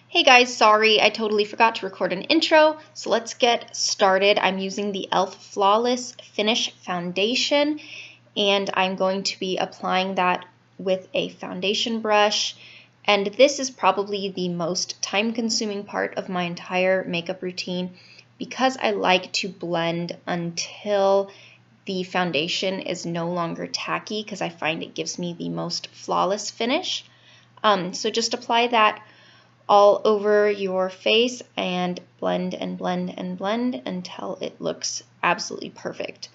Hey guys, sorry, I totally forgot to record an intro, so let's get started. I'm using the e.l.f. Flawless Finish Foundation, and I'm going to be applying that with a foundation brush. And this is probably the most time-consuming part of my entire makeup routine because I like to blend until the foundation is no longer tacky because I find it gives me the most flawless finish. So just apply that all over your face and blend and blend and blend until it looks absolutely perfect.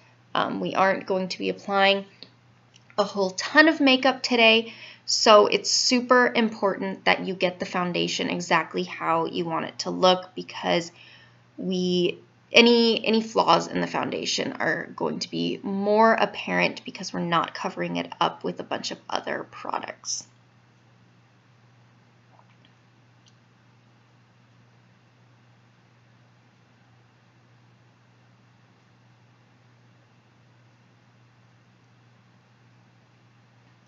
We aren't going to be applying a whole ton of makeup today, so it's super important that you get the foundation exactly how you want it to look because any flaws in the foundation are going to be more apparent because we're not covering it up with a bunch of other products.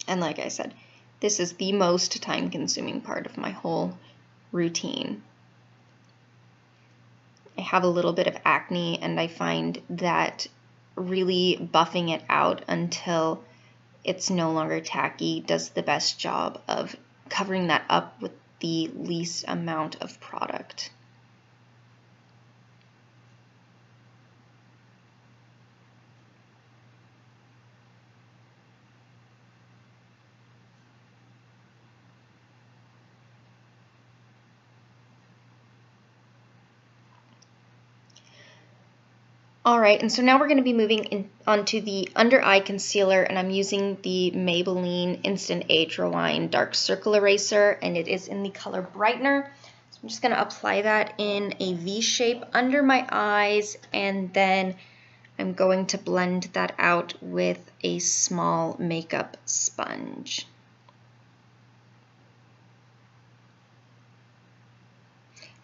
And like I said, this is the most time-consuming part of my whole routine. I have a little bit of acne, and I find that really buffing it out until it's no longer tacky does the best job of covering that up with the least amount of product. Alright, and so now we're going to be moving onto the under eye concealer, and I'm using the Maybelline Instant Age Rewind Dark Circle Eraser, and it is in the color Brightener. So I'm just going to apply that in a V shape under my eyes, and then I'm going to blend that out with a small makeup sponge.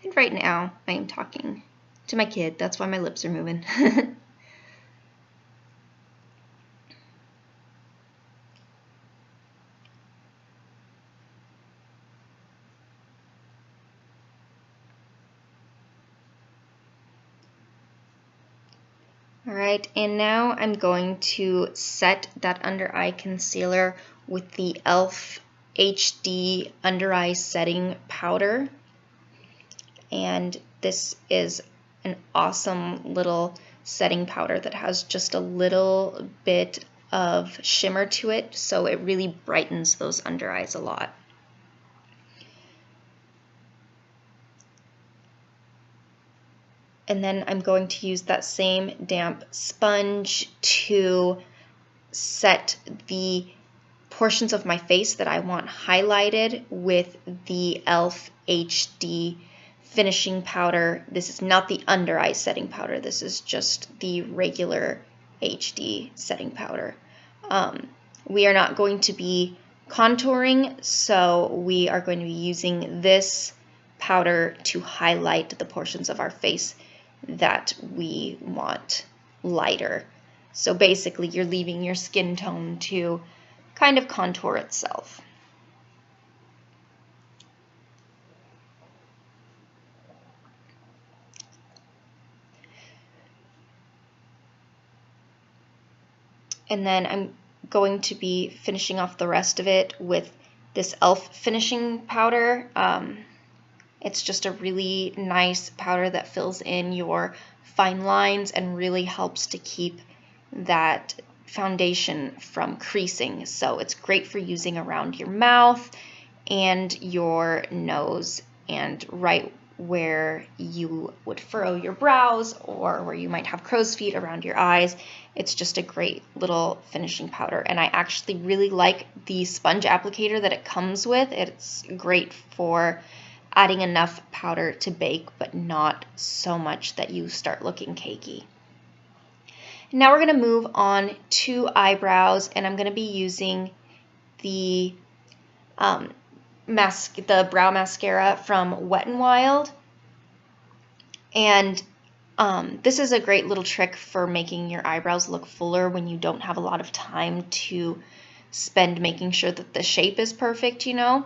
And right now I am talking to my kid, that's why my lips are moving. Alright, and now I'm going to set that under eye concealer with the e.l.f. HD Under Eye Setting Powder. And this is an awesome little setting powder that has just a little bit of shimmer to it, so it really brightens those under eyes a lot. And then I'm going to use that same damp sponge to set the portions of my face that I want highlighted with the e.l.f. HD finishing powder. This is not the under eye setting powder. This is just the regular HD setting powder. We are not going to be contouring, so we are going to be using this powder to highlight the portions of our face that we want lighter. So basically you're leaving your skin tone to kind of contour itself. And then I'm going to be finishing off the rest of it with this e.l.f. finishing powder. It's just a really nice powder that fills in your fine lines and really helps to keep that foundation from creasing. So it's great for using around your mouth and your nose and right where you would furrow your brows or where you might have crow's feet around your eyes. It's just a great little finishing powder, and I actually really like the sponge applicator that it comes with. It's great for adding enough powder to bake, but not so much that you start looking cakey. Now we're going to move on to eyebrows, and I'm going to be using the brow mascara from Wet n Wild. And this is a great little trick for making your eyebrows look fuller when you don't have a lot of time to spend making sure that the shape is perfect, you know.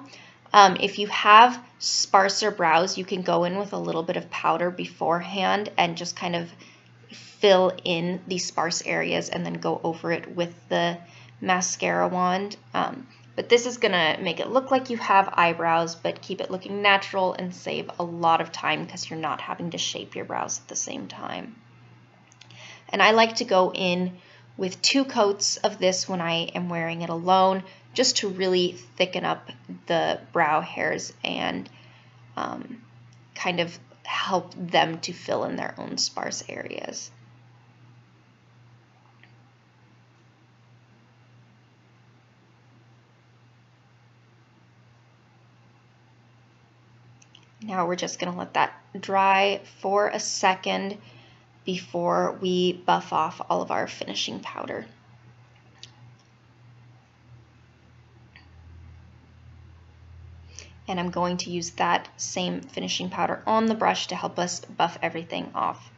If you have sparser brows, you can go in with a little bit of powder beforehand and just kind of fill in the sparse areas and then go over it with the mascara wand. But this is gonna make it look like you have eyebrows, but keep it looking natural and save a lot of time because you're not having to shape your brows at the same time. And I like to go in with 2 coats of this when I am wearing it alone, just to really thicken up the brow hairs and kind of help them to fill in their own sparse areas. Now we're just going to let that dry for a second before we buff off all of our finishing powder. And I'm going to use that same finishing powder on the brush to help us buff everything off.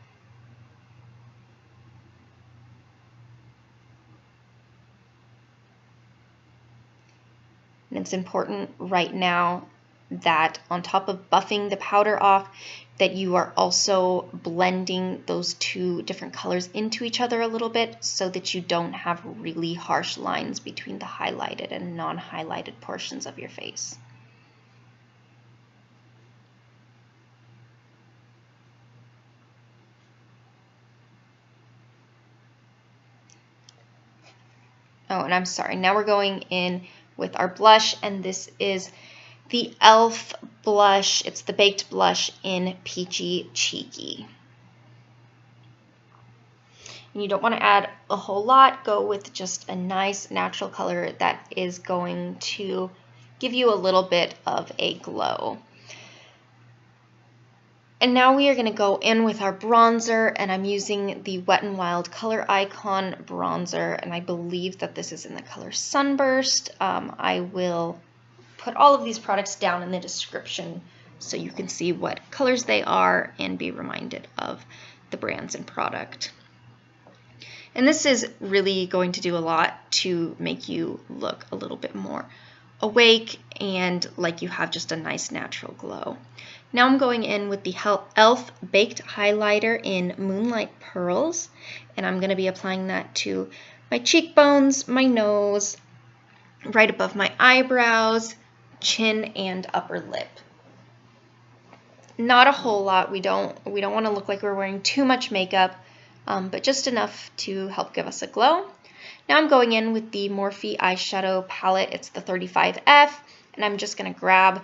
And it's important right now that on top of buffing the powder off, that you are also blending those 2 different colors into each other a little bit so that you don't have really harsh lines between the highlighted and non-highlighted portions of your face. Oh, and I'm sorry, now we're going in with our blush, and this is the e.l.f. blush. It's the baked blush in Peachy Cheeky. And you don't want to add a whole lot. Go with just a nice natural color that is going to give you a little bit of a glow. And now we are going to go in with our bronzer, and I'm using the Wet n Wild Color Icon bronzer, and I believe that this is in the color Sunburst. I will put all of these products down in the description so you can see what colors they are and be reminded of the brands and product. And this is really going to do a lot to make you look a little bit more awake and like you have just a nice natural glow. Now I'm going in with the e.l.f. Baked Highlighter in Moonlight Pearls, and I'm going to be applying that to my cheekbones, my nose, right above my eyebrows, chin, and upper lip. Not a whole lot. We don't want to look like we're wearing too much makeup, but just enough to help give us a glow. Now I'm going in with the Morphe eyeshadow palette. It's the 35F, and I'm just going to grab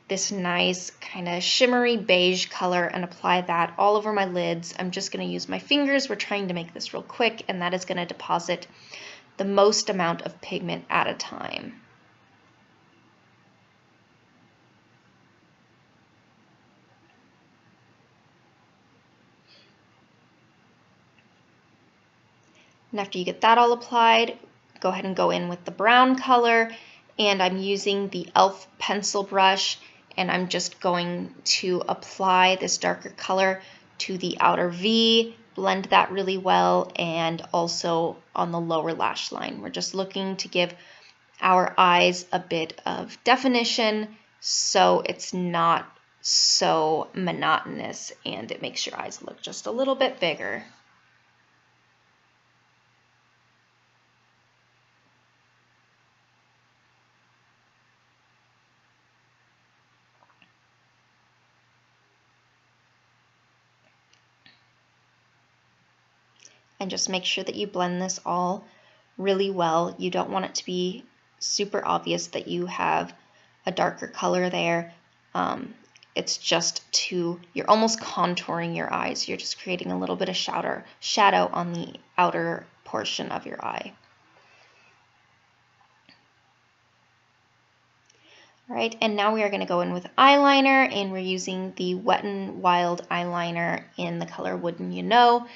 this nice kind of shimmery beige color and apply that all over my lids. I'm just going to use my fingers. We're trying to make this real quick, and that is going to deposit the most amount of pigment at a time. And after you get that all applied, go ahead and go in with the brown color, and I'm using the e.l.f. pencil brush, and I'm just going to apply this darker color to the outer V, blend that really well, and also on the lower lash line. We're just looking to give our eyes a bit of definition so it's not so monotonous and it makes your eyes look just a little bit bigger. And just make sure that you blend this all really well. You don't want it to be super obvious that you have a darker color there. It's just you're almost contouring your eyes. You're just creating a little bit of shadow on the outer portion of your eye. All right, and now we are going to go in with eyeliner, and we're using the Wet n Wild eyeliner in the color Wouldn't You Know.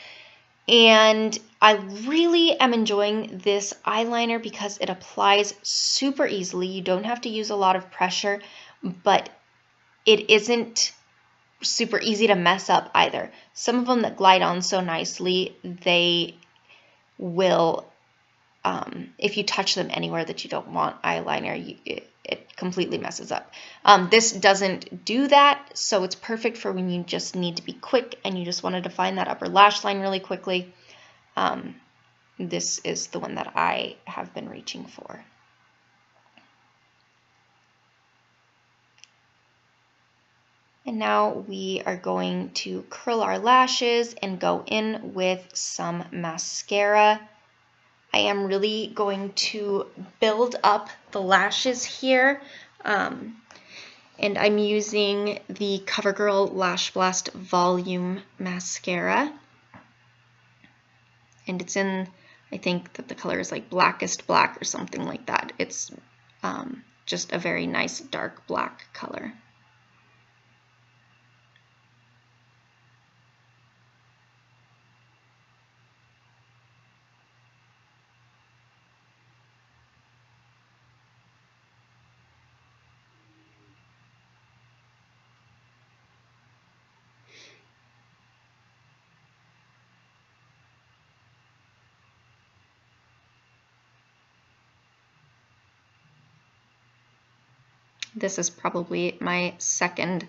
And I really am enjoying this eyeliner because it applies super easily. You don't have to use a lot of pressure, but it isn't super easy to mess up either. Some of them that glide on so nicely, they will if you touch them anywhere that you don't want eyeliner, it completely messes up. This doesn't do that, so it's perfect for when you just need to be quick and you just want to define that upper lash line really quickly. This is the one that I have been reaching for. And now we are going to curl our lashes and go in with some mascara. I am really going to build up the lashes here. And I'm using the CoverGirl LashBlast Volume Mascara. And it's in, I think that the color is like Blackest Black or something like that. It's just a very nice dark black color. This is probably my second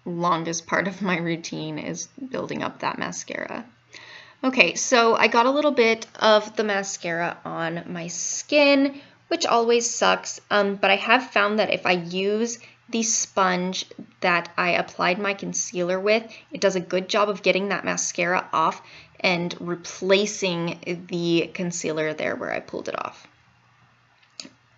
longest part of my routine, is building up that mascara. Okay, so I got a little bit of the mascara on my skin, which always sucks, but I have found that if I use the sponge that I applied my concealer with, it does a good job of getting that mascara off and replacing the concealer there where I pulled it off.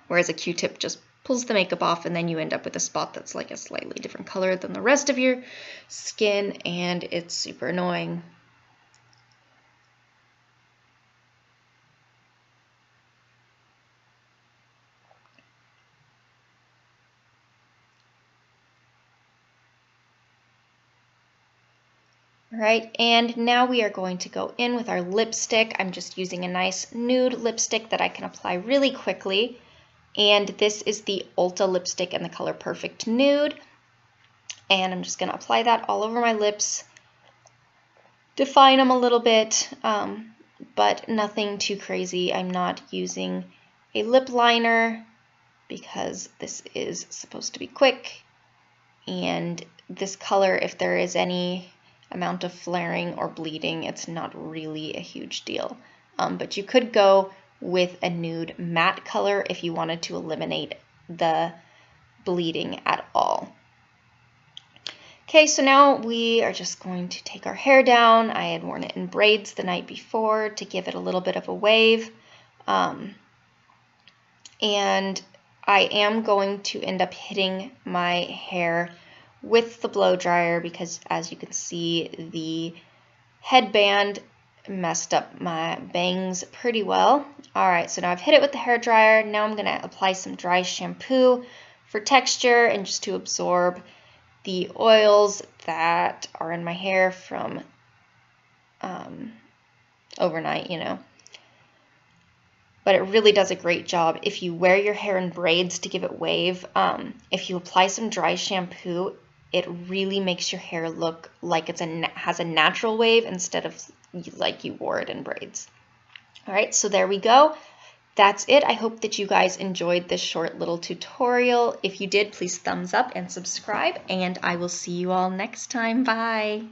Whereas a Q-tip just pulls the makeup off and then you end up with a spot that's like a slightly different color than the rest of your skin, and it's super annoying. All right, and now we are going to go in with our lipstick. I'm just using a nice nude lipstick that I can apply really quickly. And this is the Ulta lipstick in the color Perfect Nude. And I'm just going to apply that all over my lips, define them a little bit, but nothing too crazy. I'm not using a lip liner because this is supposed to be quick. And this color, if there is any amount of flaring or bleeding, it's not really a huge deal. But you could go with a nude matte color if you wanted to eliminate the bleeding at all. Okay, so now we are just going to take our hair down. I had worn it in braids the night before to give it a little bit of a wave. And I am going to end up hitting my hair with the blow dryer because, as you can see, the headband messed up my bangs pretty well. All right, so now I've hit it with the hair dryer. Now I'm gonna apply some dry shampoo for texture and just to absorb the oils that are in my hair from overnight, you know. But it really does a great job. If you wear your hair in braids to give it wave, if you apply some dry shampoo, it really makes your hair look like it has a natural wave instead of like you wore it in braids. All right, so there we go. That's it. I hope that you guys enjoyed this short little tutorial. If you did, please thumbs up and subscribe, and I will see you all next time. Bye.